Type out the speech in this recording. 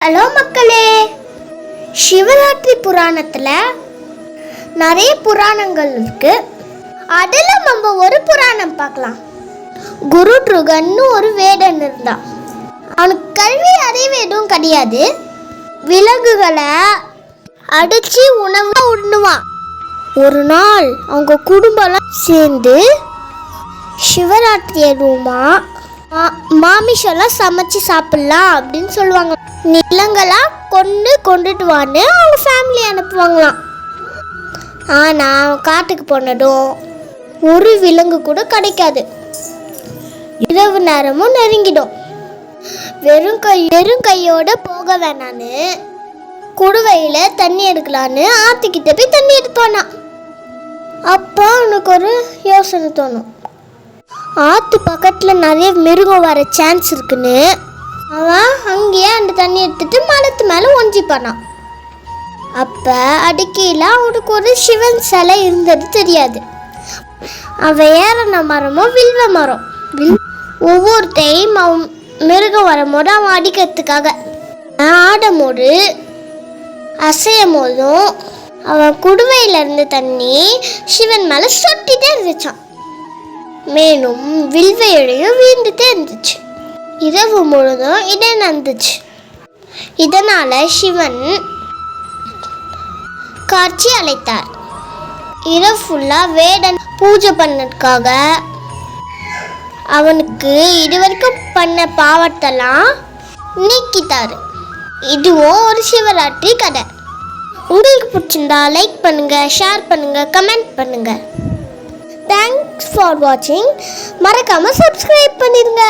Hello மக்களே, சிவராத்திரி புராணத்தில் நிறைய புராணங்கள் இருக்கு. அதில் நம்ம ஒரு புராணம் பார்க்கலாம். குருட்ருகன்னு ஒரு வேடன் இருந்தான். அவனுக்கு கல்வி அறிவு எதுவும் கிடையாது. விலங்குகளை அடித்து உணவு உண்ணுவான். ஒரு நாள் அவங்க குடும்பம்லாம் சேர்ந்து சிவராத்திரி ரூமா மாமிஷெல்லாம் சமைச்சு சாப்பிடலாம் அப்படின்னு சொல்லுவாங்க. நிலங்களாக கொண்டுட்டு வான்னு அவங்க ஃபேமிலி அனுப்புவாங்களாம். ஆனால் காட்டுக்கு போனதும் ஒரு விலங்கு கூட கிடைக்காது. இரவு நேரமும் நெருங்கிடும். வெறும் கையோட போக வேணான்னு குடுவையில் தண்ணி எடுக்கலான்னு ஆற்றுக்கிட்ட போய் தண்ணி எடுப்பானா. அப்போ அவனுக்கு ஒரு யோசனை தோணும். ஆற்று பக்கத்தில் நிறைய மிருகம் வர சான்ஸ் இருக்குன்னு அவன் அங்கேயே அந்த தண்ணி எடுத்துட்டு மரத்து மேலே ஒஞ்சிப்பானான். அப்போ அடிக்கையில் அவனுக்கு ஒரு சிவன் சிலை இருந்தது தெரியாது. அவன் ஏறின மரமும் வில்வ மரம். ஒவ்வொரு டைம் அவன் மிருகம் வரும்போது அவன் அடிக்கிறதுக்காக ஆடும்போது அசையும் போதும் அவன் குடுவையில் இருந்த தண்ணி சிவன் மேலே சொட்டிகிட்டே இருந்துச்சான். மேலும் வில்வ இழையும் வீழ்ந்துட்டே இருந்துச்சு. இரவு முழுதும் இதே நடந்துச்சு. இதனால சிவன் காட்சி அளித்தார். இரவு ஃபுல்லா வேடன் பூஜை பண்ணதுக்காக அவனுக்கு இதுவரைக்கும் பண்ண பாவத்தெல்லாம் நீக்கிட்டாரு. இதுவும் ஒரு சிவராத்திரி கதை. உங்களுக்கு பிடிச்சிருந்தா லைக் பண்ணுங்க, ஷேர் பண்ணுங்க, கமெண்ட் பண்ணுங்க. தேங்க்ஸ் ஃபார் வாட்சிங். மறக்காம சப்ஸ்கிரைப் பண்ணிடுங்க.